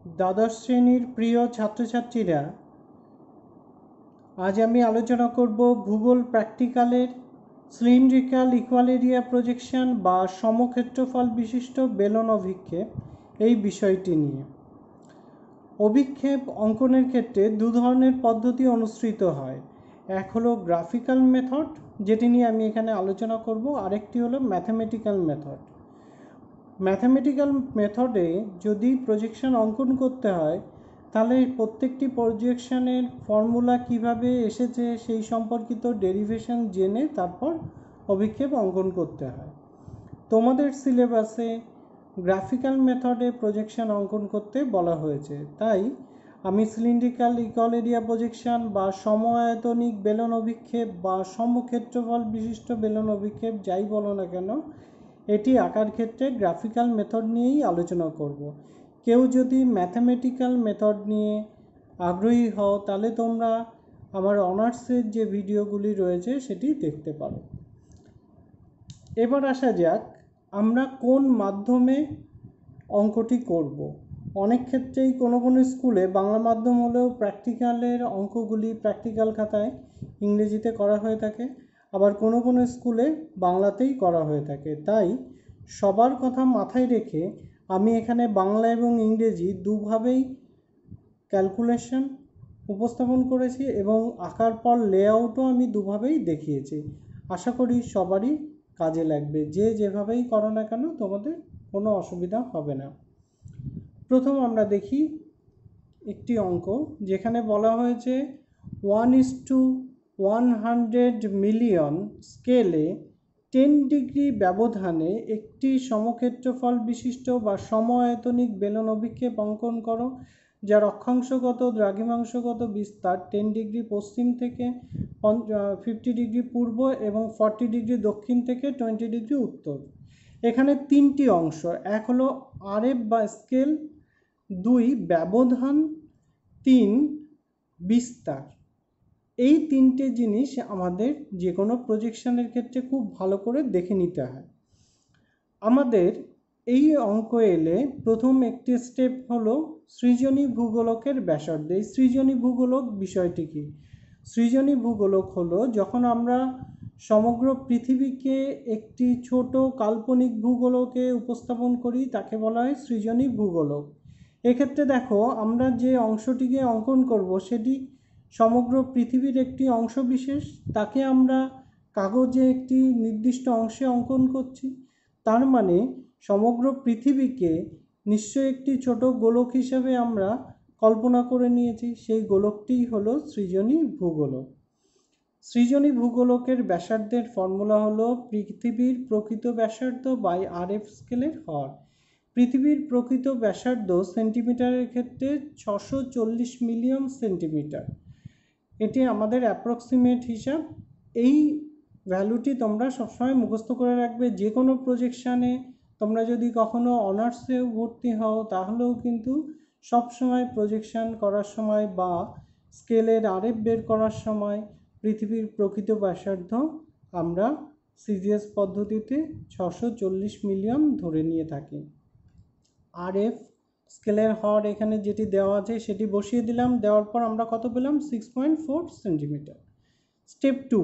দ্বাদশ শ্রেণীর প্রিয় ছাত্রছাত্রীরা, আজ আমি আলোচনা করব ভূগোল প্র্যাকটিক্যালের সিলিন্ড্রিক্যাল ইকুয়াল এরিয়া প্রজেকশন বা সমক্ষেত্রফল বিশিষ্ট বেলন অভিক্ষেপ এই বিষয়টি নিয়ে। অভিক্ষেপ অঙ্কনের ক্ষেত্রে দু ধরনের পদ্ধতি অনুসৃত হয়। এক হলো গ্রাফিক্যাল মেথড, যেটি নিয়ে আমি এখানে আলোচনা করব, আরেকটি হলো ম্যাথমেটিক্যাল মেথড। ম্যাথমেটিক্যাল মেথডে যদি প্রজেকশন অঙ্কন করতে হয় তাহলে প্রত্যেকটি প্রজেকশনের ফর্মুলা কিভাবে এসেছে সেই সম্পর্কিত ডেরিভেশন জেনে তারপর অভিক্ষেপ অঙ্কন করতে হয়। তোমাদের সিলেবাসে গ্রাফিক্যাল মেথডে প্রজেকশন অঙ্কন করতে বলা হয়েছে, তাই আমি সিলিন্ড্রিক্যাল ইকুয়াল এরিয়া প্রজেকশন বা সমআয়তনিক বেলন অভিক্ষেপ বা সমক্ষেত্রফল বিশিষ্ট বেলন অভিক্ষেপ যাই বলো না কেন, এটি আঁকার ক্ষেত্রে গ্রাফিক্যাল মেথড নিয়েই আলোচনা করব। কেউ যদি ম্যাথমেটিক্যাল মেথড নিয়ে আগ্রহী হও তাহলে তোমরা আমার অনার্সের যে ভিডিওগুলি রয়েছে সেটি দেখতে পারো। এবার আসা যাক আমরা কোন মাধ্যমে অঙ্কটি করব। অনেক ক্ষেত্রেই কোনো স্কুলে বাংলা মাধ্যম হলেও প্র্যাকটিক্যালের অঙ্কগুলি প্র্যাকটিক্যাল খাতায় ইংরেজিতে করা হয়ে থাকে, আবার কোনো স্কুলে বাংলাতেই করা হয়ে থাকে। তাই সবার কথা মাথায় রেখে আমি এখানে বাংলা এবং ইংরেজি দুভাবেই ক্যালকুলেশন উপস্থাপন করেছি এবং আঁকার পর লেআউটও আমি দুভাবেই দেখিয়েছি। আশা করি সবারই কাজে লাগবে, যে যেভাবেই করো না কেন তোমাদের কোনো অসুবিধা হবে না। প্রথম আমরা দেখি একটি অঙ্ক যেখানে বলা হয়েছে 1:100 মিলিয়ন স্কেলে 10 ডিগ্রি ব্যবধানে একটি সমক্ষেত্রফল বিশিষ্ট বা সমআয়তনিক বেলন অভিক্ষেপ অঙ্কন করো, যার অক্ষাংশগত দ্রাঘিমাংশগত বিস্তার 10 ডিগ্রি পশ্চিম থেকে 50 ডিগ্রি পূর্ব এবং 40 ডিগ্রি দক্ষিণ থেকে 20 ডিগ্রি উত্তর। এখানে তিনটি অংশ, এক হলো আরএফ বা স্কেল, 2 ব্যবধান, 3 বিস্তার। এই তিনটে জিনিস আমাদের যে কোনো প্রজেকশনের ক্ষেত্রে খুব ভালো করে দেখে নিতে হয়। আমাদের এই অঙ্ক এলে প্রথম একটি স্টেপ হলো সৃজনী ভূগোলকের ব্যাসার্ধ। এই সৃজনী ভূগোলক বিষয়টি কি? সৃজনী ভূগোলক হলো যখন আমরা সমগ্র পৃথিবীকে একটি ছোট কাল্পনিক ভূগোলকে উপস্থাপন করি তাকে বলা হয় সৃজনী ভূগোলক। এক্ষেত্রে দেখো আমরা যে অংশটিকে অঙ্কন করব সেটি সমগ্র পৃথিবীর একটি অংশ বিশেষ, তাকে আমরা কাগজে একটি নির্দিষ্ট অংশে অঙ্কন করছি। তার মানে সমগ্র পৃথিবীকে নিশ্চয়ই একটি ছোট গোলক হিসেবে আমরা কল্পনা করে নিয়েছি, সেই গোলকটিই হলো সৃজনী ভূগোলক। সৃজনী ভূগোলকের ব্যাসার্ধের ফর্মুলা হলো পৃথিবীর প্রকৃত ব্যাসার্ধ বাই আরএফ স্কেলের হর। পৃথিবীর প্রকৃত ব্যাসার্ধ সেন্টিমিটারের ক্ষেত্রে 640 মিলিয়ন সেন্টিমিটার। এটি আমাদের অ্যাপ্রক্সিমেট হিসাব। এই ভ্যালুটি তোমরা সবসময় মুখস্থ করে রাখবে। যে কোনো প্রজেকশানে তোমরা যদি কখনো অনার্সেও ভর্তি হও তাহলেও কিন্তু সবসময় প্রজেকশান করার সময় বা স্কেলের আরএফ বের করার সময় পৃথিবীর প্রকৃত ব্যাসার্ধ আমরা সিজিএস পদ্ধতিতে 640 মিলিয়ন ধরে নিয়ে থাকি। আরএফ স্কেলের হর এখানে যেটি দেওয়া আছে সেটি বসিয়ে দিলাম, দেওয়ার পর আমরা কত পেলাম? 6.4 সেন্টিমিটার। স্টেপ 2,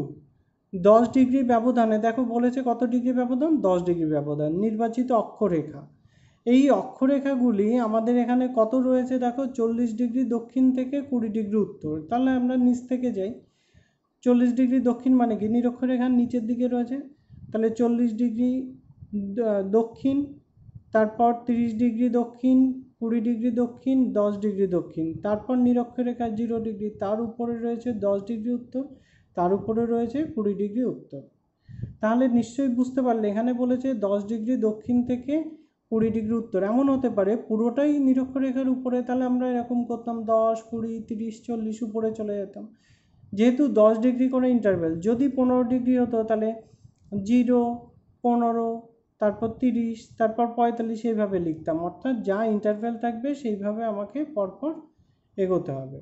10 ডিগ্রি ব্যবধানে, দেখো বলেছে কত ডিগ্রি ব্যবধান? 10 ডিগ্রি ব্যবধান। নির্বাচিত অক্ষরেখা, এই অক্ষরেখাগুলি আমাদের এখানে কত রয়েছে দেখো, 40 ডিগ্রি দক্ষিণ থেকে 20 ডিগ্রি উত্তর। তাহলে আমরা নিচ থেকে যাই। 40 ডিগ্রি দক্ষিণ মানে কি? নিরক্ষরেখার নিচের দিকে রয়েছে, তাহলে 40 ডিগ্রি দক্ষিণ, তারপর 30 ডিগ্রি দক্ষিণ, 20 ডিগ্রি দক্ষিণ, 10 ডিগ্রি দক্ষিণ, তারপর নিরক্ষরেখা 0 ডিগ্রি, তার উপরে রয়েছে 10 ডিগ্রি উত্তর, তার উপরে রয়েছে 20 ডিগ্রি উত্তর। তাহলে নিশ্চয়ই বুঝতে পারলে এখানে বলেছে 10 ডিগ্রি দক্ষিণ থেকে 20 ডিগ্রি উত্তর। এমন হতে পারে পুরোটাই নিরক্ষরেখার উপরে, তাহলে আমরা এরকম করতাম 10, 20, 30, 40 উপরে চলে যেতাম। যেহেতু 10 ডিগ্রি করে ইন্টারভ্যাল, যদি 15 ডিগ্রি হতো তাহলে 0, 15, তারপর 30, তারপর 45 এইভাবে লিখতাম। অর্থাৎ যা ইন্টারভ্যাল থাকবে সেইভাবে আমাকে পরপর এগোতে হবে।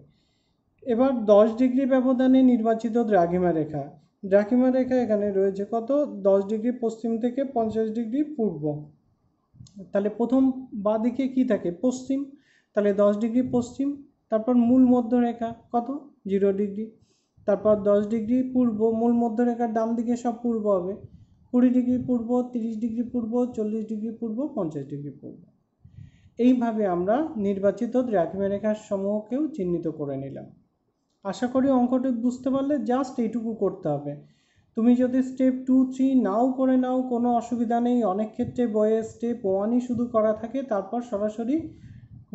এবার 10 ডিগ্রি ব্যবধানে নির্বাচিত দ্রাঘিমা রেখা, দ্রাঘিমা রেখা এখানে রয়েছে কত? 10 ডিগ্রি পশ্চিম থেকে 50 ডিগ্রি পূর্ব। তাহলে প্রথম বাঁ দিকে কি থাকে? পশ্চিম। তাহলে 10 ডিগ্রি পশ্চিম, তারপর মূল মধ্যরেখা কত 0 ডিগ্রি, তারপর 10 ডিগ্রি পূর্ব, মূল মধ্যরেখার ডান দিকে সব পূর্ব হবে, 20 ডিগ্রি পূর্ব, 30 ডিগ্রি পূর্ব, 40 ডিগ্রি পূর্ব, 50 ডিগ্রি পূর্ব। এইভাবে আমরা নির্বাচিত দ্রাঘিমারেখার সমূহকেও চিহ্নিত করে নিলাম। আশা করি অঙ্কটি বুঝতে পারলে। জাস্ট এইটুকু করতে হবে। তুমি যদি স্টেপ 2, 3 নাও করে নাও কোনো অসুবিধা নেই। অনেক ক্ষেত্রে বইয়ে স্টেপ 1ই শুধু করা থাকে, তারপর সরাসরি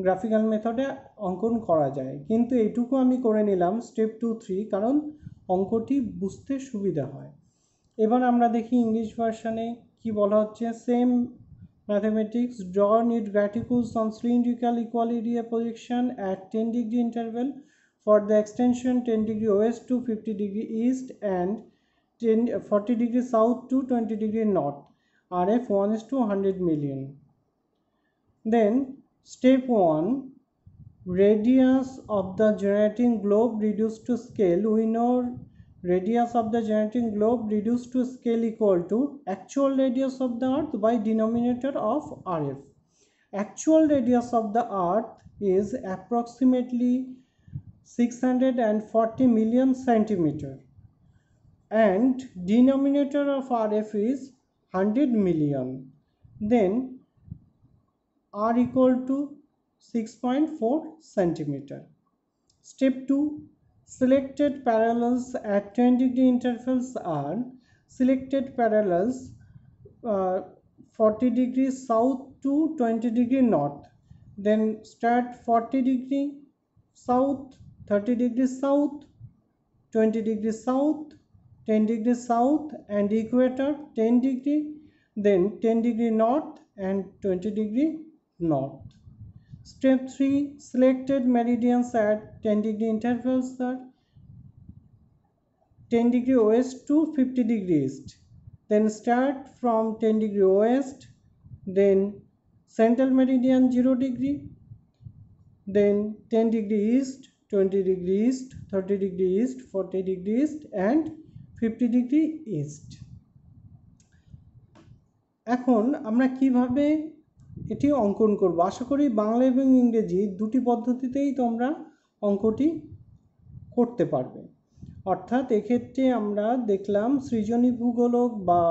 গ্রাফিক্যাল মেথডে অঙ্কন করা যায়, কিন্তু এইটুকু আমি করে নিলাম স্টেপ 2, 3, কারণ অঙ্কটি বুঝতে সুবিধা হয়। এবার আমরা দেখি ইংলিশ ভার্সানে কি বলা হচ্ছে। Same mathematics, draw neat graticles on cylindrical equal-area projection at 10 degree interval for the extension 10 degree west to 50 degree east and 40 degree south to 20 degree north. RF 1:100 million. Then step 1, radius of the generating globe reduced to scale. We know radius of the generating globe reduced to scale equal to actual radius of the earth by denominator of RF. Actual radius of the earth is approximately 640 million centimeter and denominator of RF is 100 million. Then R equal to 6.4 centimeter. Step 2, selected parallels at 10 degree intervals are selected parallels 40 degrees south to 20 degree north. Then start 40 degree south, 30 degrees south, 20 degrees south, 10 degrees south and equator 10 degree, then 10 degree north and 20 degree north. Step 3, selected meridians at 10 degree intervals are 10 degree west to 50 degree east. Then start from 10 degree west, then central meridian 0 degree, then 10 degree east, 20 degree east, 30 degree east, 40 degree east and 50 degree east. এখন আমরা কিভাবে এটি অঙ্কন করব। আশা করি বাংলা এবং ইংরেজি দুটি পদ্ধতিতেই তোমরা অঙ্কটি করতে পারবে। অর্থাৎ এক্ষেত্রে আমরা দেখলাম সৃজনী ভূগোলক বা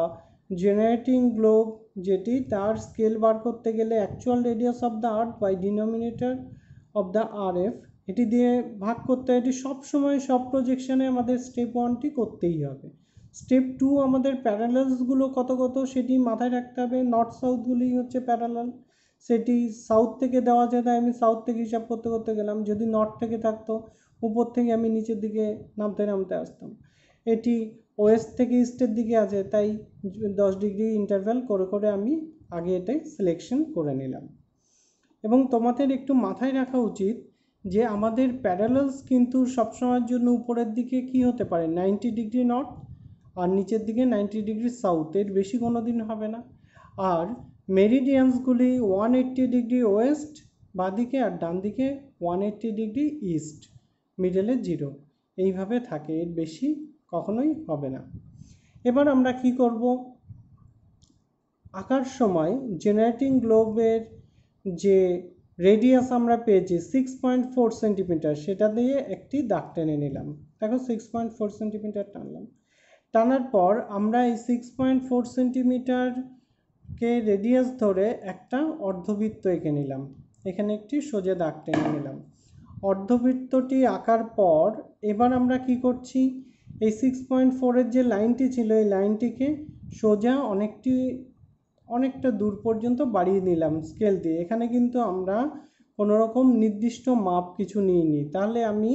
জেনারেটিং গ্লোব, যেটি তার স্কেল বার করতে গেলে actual radius of the earth by denominator of the RF এটি দিয়ে ভাগ করতে হয়। এটি সবসময় সব প্রজেকশানে আমাদের স্টেপ 1টি করতেই হবে। স্টেপ 2 আমাদের প্যারালালসগুলো কত কত সেটি মাথায় রাখতে হবে। নর্থ সাউথগুলি হচ্ছে প্যারালাল, সেটি সাউথ থেকে দেওয়া যায়, তাই আমি সাউথ থেকে হিসাব করতে করতে গেলাম। যদি নর্থ থেকে থাকতো উপর থেকে আমি নিচের দিকে নামতে নামতে আসতাম। এটি ওয়েস্ট থেকে ইস্টের দিকে আছে, তাই 10 ডিগ্রি ইন্টারভ্যাল করে করে আমি আগে এটাই সিলেকশন করে নিলাম। এবং তোমাদের একটু মাথায় রাখা উচিত যে আমাদের প্যারালালস কিন্তু সবসময়ের জন্য উপরের দিকে কি হতে পারে 90 ডিগ্রি নর্থ আর নিচের দিকে 90 ডিগ্রি সাউথ, এর বেশি কোনো দিন হবে না। আর মেরিডিয়ানসগুলি 180 ডিগ্রি ওয়েস্ট বাঁদিকে আর ডান দিকে 180 ডিগ্রি ইস্ট, মিডলে 0, এইভাবে থাকে, এর বেশি কখনোই হবে না। এবার আমরা কি করব, আঁকার সময় জেনারেটিং গ্লোবের যে রেডিয়াস আমরা পেয়েছি 6.4 সেন্টিমিটার, সেটা দিয়ে একটি দাগ টেনে নিলাম। দেখো 6.4 সেন্টিমিটার টানলাম। টানার পর আমরা এই 6.4 সেন্টিমিটারকে রেডিয়াস ধরে একটা অর্ধবৃত্ত এঁকে নিলাম। এখানে একটি সোজা দাগ টেনে নিলাম। অর্ধবৃত্তটি আঁকার পর এবার আমরা কি করছি, এই 6.4-এর যে লাইনটি ছিল এই লাইনটিকে সোজা অনেকটা দূর পর্যন্ত বাড়িয়ে নিলাম স্কেল দিয়ে। এখানে কিন্তু আমরা কোনো রকম নির্দিষ্ট মাপ কিছু নিইনি। তাহলে আমি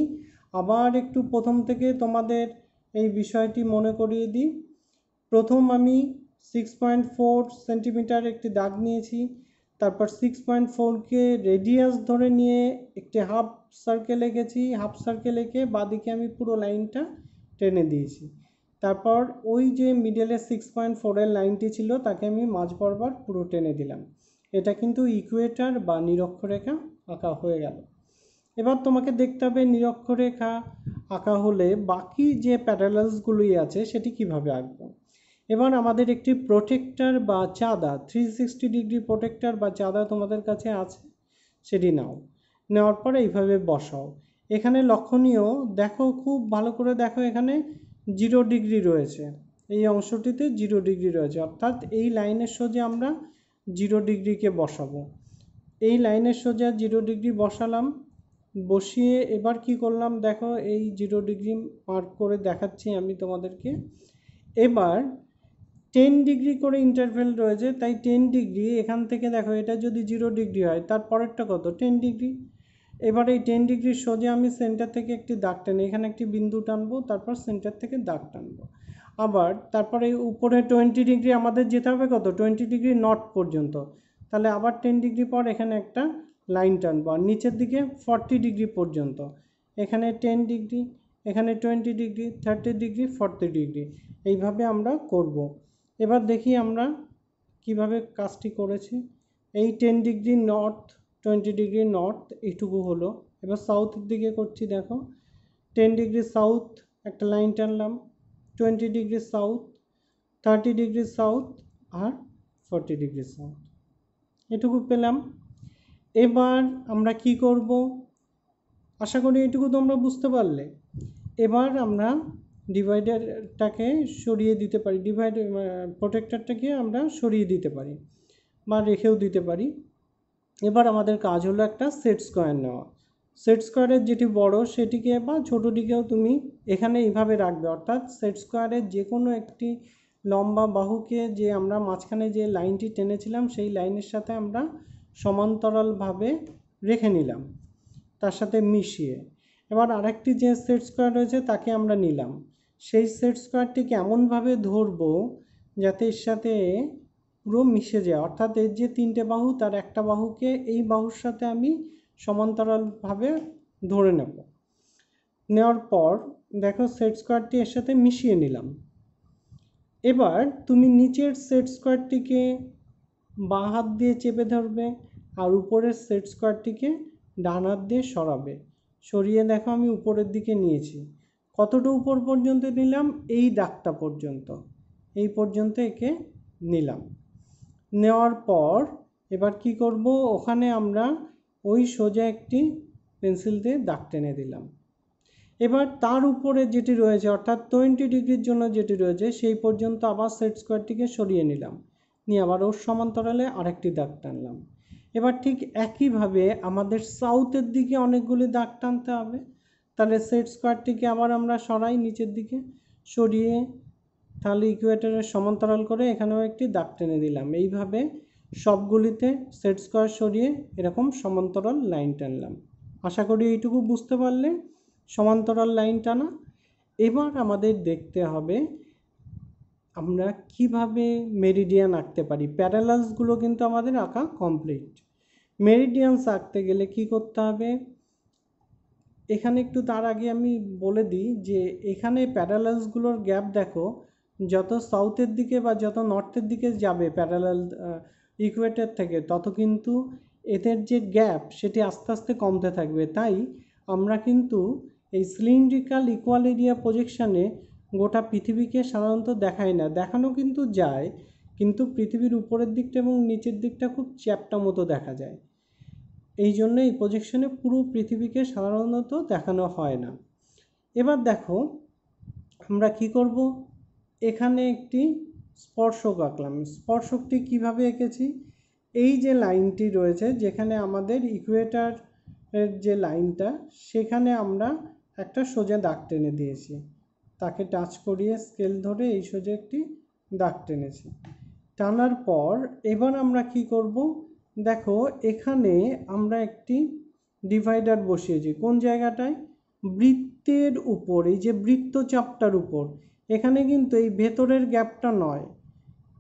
আবার একটু প্রথম থেকে তোমাদের এই বিষয়টি মনে করিয়ে দিই। প্রথম আমি 6.4 সেন্টিমিটার একটি দাগ নিয়েছি, তারপর 6.4কে রেডিয়াস ধরে নিয়ে একটি হাফ সার্কেল এঁকেছি। হাফ সার্কেল এঁকে বাঁদিকে আমি পুরো লাইনটা টেনে দিয়েছি। তারপর ওই যে মিডলে 6.4-এর লাইনটি ছিল তাকে আমি মাঝ বরাবর পুরো টেনে দিলাম। এটা কিন্তু ইকুয়েটর বা নিরক্ষরেখা আঁকা হয়ে গেল। এবার তোমাকে দেখতে হবে নিরক্ষরেখা আঁকা হলে বাকি যে প্যারালালসগুলি আছে সেটি কিভাবে আঁকবো। এবার আমাদের একটি প্রোটেক্টর বা চাঁদা 360 ডিগ্রি প্রোটেক্টর বা চাঁদা তোমাদের কাছে আছে, সেটি নাও। নেওয়ার পরে এইভাবে বসাও। এখানে লক্ষণীয় দেখো, খুব ভালো করে দেখো, এখানে 0 ডিগ্রি রয়েছে, এই অংশটিতে 0 ডিগ্রি রয়েছে, অর্থাৎ এই লাইনের সোজা আমরা 0 ডিগ্রিকে বসাবো। এই লাইনের সোজা 0 ডিগ্রি বসালাম, বসিয়ে এবার কি করলাম দেখো, এই 0 ডিগ্রি মার্ক করে দেখাচ্ছি আমি তোমাদেরকে। এবার 10 ডিগ্রি করে ইন্টারভেল রয়েছে, তাই 10 ডিগ্রি এখান থেকে দেখো, এটা যদি 0 ডিগ্রি হয় তার পরেরটা কত, 10 ডিগ্রি। এবার এই 10 ডিগ্রির সোজা আমি সেন্টার থেকে একটি দাগ টানি, এখানে একটি বিন্দু টানবো, তারপর সেন্টার থেকে দাগ টানবো। আবার তারপরে উপরে 20 ডিগ্রি আমাদের যেতে হবে কত, 20 ডিগ্রি নর্থ পর্যন্ত, তাহলে আবার 10 ডিগ্রি পর এখানে একটা লাইন টানবো, আর নিচের দিকে 40 ডিগ্রি পর্যন্ত, এখানে 10 ডিগ্রি, এখানে 20 ডিগ্রি, 30 ডিগ্রি, 40 ডিগ্রি, এইভাবে আমরা করব। এবার দেখি আমরা কিভাবে কাজটি করেছি। এই 10 ডিগ্রি নর্থ, 20 ডিগ্রি নর্থ, এইটুকু হলো। এবার সাউথের দিকে করছি, দেখো 10 ডিগ্রি সাউথ একটা লাইন টানলাম, 20 ডিগ্রি সাউথ, 30 ডিগ্রি সাউথ, আর 40 ডিগ্রি সাউথ, এটুকু পেলাম। এবার আমরা কি করব, আশা করি এটুকু তোমরা বুঝতে পারলে। এবার আমরা ডিভাইডারটাকে সরিয়ে দিতে পারি, প্রোটেক্টরটাকে আমরা সরিয়ে দিতে পারি বা রেখেও দিতে পারি। এবার আমাদের কাজ হলো একটা সেট স্কোয়ার নেওয়া। সেট স্কোয়ারের যেটি বড় সেটিকে বা ছোটোটিকেও তুমি এখানে এইভাবে রাখবে, অর্থাৎ সেট স্কোয়ারের যে কোনো একটি লম্বা বাহুকে যে আমরা মাঝখানে যে লাইনটি টেনেছিলাম সেই লাইনের সাথে আমরা সমান্তরালভাবে রেখে নিলাম, তার সাথে মিশিয়ে। এবার আরেকটি যে সেট স্কোয়ার রয়েছে তাকে আমরা নিলাম, সেই সেট স্কোয়ারটিকে এমনভাবে ধরবো যাতে এর সাথে পুরো মিশে যায়, অর্থাৎ এর যে 3টে বাহু তার একটা বাহুকে এই বাহুর সাথে আমি সমান্তরালভাবে ধরে নেব। নেওয়ার পর দেখো সেট স্কোয়ারটি এর সাথে মিশিয়ে নিলাম। এবার তুমি নিচের সেট স্কোয়ারটিকে বাঁ হাত দিয়ে চেপে ধরবে, আর উপরের সেট স্কোয়ারটিকে ডান হাত দিয়ে সরাবে। সরিয়ে দেখো আমি উপরের দিকে নিয়েছি, কতটা উপর পর্যন্ত নিলাম, এই দাগটা পর্যন্ত, এই পর্যন্ত একে নিলাম। নেওয়ার পর এবার কি করব, ওখানে আমরা ওই সোজা একটি পেন্সিল দিয়ে দাগ টেনে দিলাম। এবার তার উপরে যেটি রয়েছে অর্থাৎ 20 ডিগ্রির জন্য যেটি রয়েছে সেই পর্যন্ত আবার সেট স্কোয়ারটিকে সরিয়ে নিলাম, নিয়ে আবার ওর সমান্তরালে আরেকটি দাগ টানলাম। এবার ঠিক একইভাবে আমাদের সাউথের দিকে অনেকগুলি দাগ টানতে হবে, তাহলে সেট স্কোয়ারটিকে আবার আমরা সরাই নিচের দিকে, সরিয়ে তাহলে ইকুয়েটরের সমান্তরাল করে এখানেও একটি দাগ টেনে দিলাম। এইভাবে সবগুলিতে সেট স্কোয়ার সরিয়ে এরকম সমান্তরাল লাইন টানলাম। আশা করি এইটুকু বুঝতে পারলে সমান্তরাল লাইন টানা। এবার আমাদের দেখতে হবে আমরা কিভাবে মেরিডিয়ান আঁকতে পারি। প্যারালালসগুলো কিন্তু আমাদের আঁকা কমপ্লিট। মেরিডিয়ানস আঁকতে গেলে কি করতে হবে, এখানে একটু তার আগে আমি বলে দিই যে এখানে প্যারালালসগুলোর গ্যাপ দেখো, যত সাউথের দিকে বা যত নর্থের দিকে যাবে প্যারালাল ইকুয়েটর থেকে, তত কিন্তু এদের যে গ্যাপ সেটি আস্তে আস্তে কমতে থাকবে। তাই আমরা কিন্তু এই সিলিন্ড্রিক্যাল ইকুয়াল এরিয়া প্রজেকশানে গোটা পৃথিবীকে সাধারণত দেখাই না, দেখানো কিন্তু যায়, কিন্তু পৃথিবীর উপরের দিকটা এবং নিচের দিকটা খুব চ্যাপ্টা মতো দেখা যায়। এই জন্য এই প্রজেকশনে পুরো পৃথিবীকে সাধারণত দেখানো হয় না। এবার দেখো আমরা কি করব, এখানে একটি স্পর্শক আঁকলাম। স্পর্শকটি কিভাবে এঁকেছি, এই যে লাইনটি রয়েছে যেখানে আমাদের ইকুয়েটরের যে লাইনটা, সেখানে আমরা একটা সোজা দাগ টেনে দিয়েছি, তাকে টাচ করিয়ে স্কেল ধরে এই সোজা একটি দাগ টেনেছি। টানার পর এবার আমরা কি করব, দেখো এখানে আমরা একটি ডিভাইডার বসিয়েছি, কোন জায়গাটায়, বৃত্তের উপর, এই যে বৃত্তচাপটার উপর। এখানে কিন্তু এই ভেতরের গ্যাপটা নয়,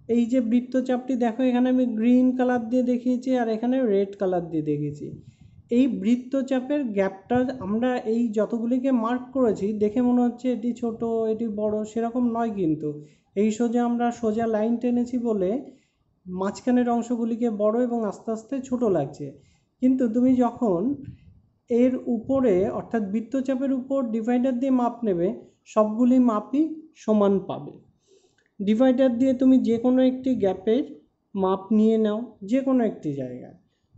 এই যে বৃত্তচাপটি দেখো এখানে আমি গ্রিন কালার দিয়ে দেখিয়েছি আর এখানে রেড কালার দিয়ে দেখিয়েছি। এই বৃত্তচাপের গ্যাপটা আমরা এই যতগুলিকে মার্ক করেছি দেখে মনে হচ্ছে এটি ছোট এটি বড়, সেরকম নয় কিন্তু। এই সোজা আমরা সোজা লাইন টেনেছি বলে মাঝখানের অংশগুলিকে বড় এবং আস্তে আস্তে ছোট লাগছে, কিন্তু তুমি যখন এর উপরে অর্থাৎ বৃত্তচাপের উপর ডিভাইডার দিয়ে মাপ নেবে সবগুলি মাপই সমান পাবে। ডিভাইডার দিয়ে তুমি যে কোনো একটি গ্যাপের মাপ নিয়ে নাও যে কোনো একটি জায়গায়,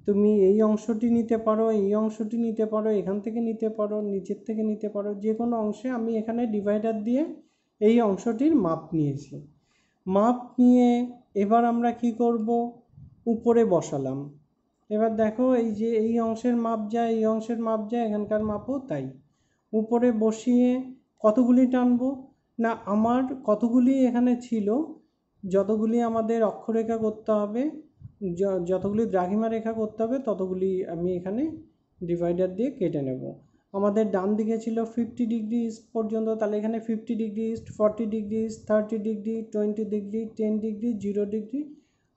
তুমি এই অংশটি নিতে পারো, এই অংশটি নিতে পারো, এখান থেকে নিতে পারো, নিচের থেকে নিতে পারো, যে কোনো অংশে আমি এখানে ডিভাইডার দিয়ে এই অংশটির মাপ নিয়েছি। মাপ নিয়ে এবার আমরা কি করব, উপরে বসালাম। এবার দেখো এই যে এই অংশের মাপ যায়, এই অংশের মাপ যায়, এখানকার মাপও তাই। উপরে বসিয়ে কতগুলি টানবো না, আমার কতগুলি এখানে ছিল, যতগুলি আমাদের অক্ষরেখা করতে হবে, যতগুলি দ্রাঘিমা রেখা করতে হবে, ততগুলি আমি এখানে ডিভাইডার দিয়ে কেটে নেব। আমাদের ডান দিকে ছিল 50 ডিগ্রি ইস্ট পর্যন্ত, তাহলে এখানে 50 degree east, 40 degree east, 30 degree, 20 degree, 10 degree, 0 degree,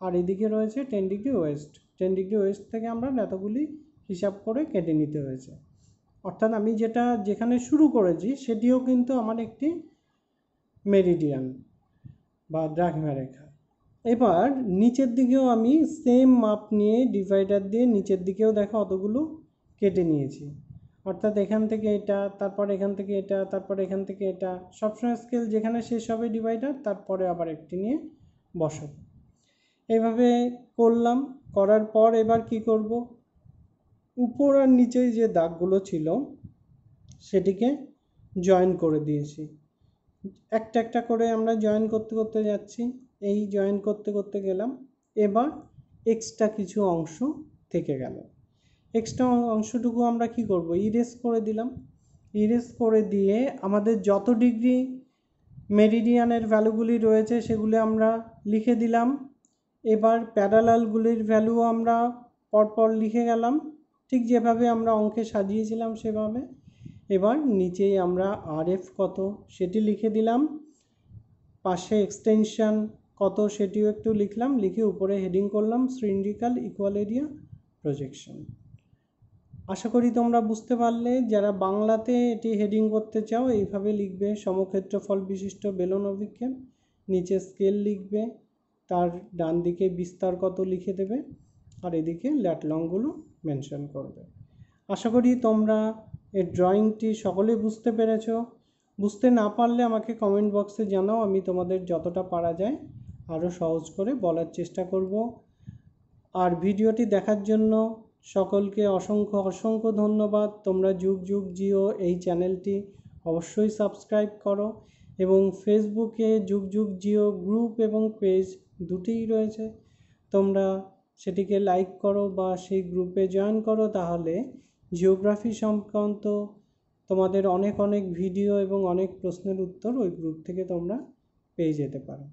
আর এদিকে রয়েছে 10 ডিগ্রি ওয়েস্ট। 10 ডিগ্রি ওয়েস্ট থেকে আমরা এতগুলি হিসাব করে কেটে নিতে হয়েছে। অর্থাৎ আমি যেখানে শুরু করেছি সেটিও কিন্তু আমার একটি মেরিডিয়ান বা দ্রাঘিমা রেখা। এবার নিচের দিকেও আমি সেম মাপ নিয়ে ডিভাইডার দিয়ে নিচের দিকেও দেখো অতগুলো কেটে নিয়েছি। অর্থাৎ এখান থেকে এটা, তারপর এখান থেকে এটা, তারপর এখান থেকে এটা, সবসময় স্কেল যেখানে শেষ হবে ডিভাইডার, তারপরে আবার একটি নিয়ে বসাবো। এইভাবে করলাম। করার পর এবার কি করব, উপর আর নিচে যে দাগগুলো ছিল সেটিকে জয়েন করে দিয়েছি। একটা একটা করে আমরা জয়েন করতে করতে যাচ্ছি। এই জয়েন করতে করতে গেলাম। এবার এক্সট্রা কিছু অংশ থেকে গেল। এক্সট্রা অংশটুকু আমরা কি করব, ইরেজ করে দিলাম। ইরেজ করে দিয়ে আমাদের যত ডিগ্রি মেরিডিয়ানের ভ্যালুগুলি রয়েছে সেগুলি আমরা লিখে দিলাম। এবার প্যারালালগুলির ভ্যালু আমরা পরপর লিখে গেলাম, ঠিক যেভাবে আমরা অঙ্কে সাজিয়েছিলাম সেভাবে। এবার নিচেই আমরা আরএফ কত সেটি লিখে দিলাম, পাশে এক্সটেনশন কত সেটিও একটু লিখলাম, লিখে উপরে হেডিং করলাম সিলিন্ড্রিক্যাল ইকুয়াল এরিয়া প্রজেকশন। আশা করি তোমরা বুঝতে পারলে। যারা বাংলাতে এটি হেডিং করতে চাও এইভাবে লিখবে, সমক্ষেত্রফল বিশিষ্ট বেলন অভিক্ষেপ, নিচে স্কেল লিখবে, তার ডান দিকে বিস্তার কত লিখে দেবে, আর এদিকে ল্যাট লংগুলো মেনশন করবে। আশা করি তোমরা এই ড্রয়িংটি সকলেই বুঝতে পেরেছো। বুঝতে না পারলে আমাকে কমেন্ট বক্সে জানাও, আমি তোমাদের যতটা পারা যায় আরও সহজ করে বলার চেষ্টা করব। আর ভিডিওটি দেখার জন্য সকলকে অসংখ্য অসংখ্য ধন্যবাদ। তোমরা যুগ যুগ জিও এই চ্যানেলটি অবশ্যই সাবস্ক্রাইব করো, এবং ফেসবুকে যুগ যুগ জিও গ্রুপ এবং পেজ দুটিই রয়েছে, তোমরা সেটিকে লাইক করো বা সেই গ্রুপে জয়েন করো, তাহলে জিওগ্রাফি সংক্রান্ত তোমাদের অনেক অনেক ভিডিও এবং অনেক প্রশ্নের উত্তর ওই গ্রুপ থেকে তোমরা পেয়ে যেতে পারো।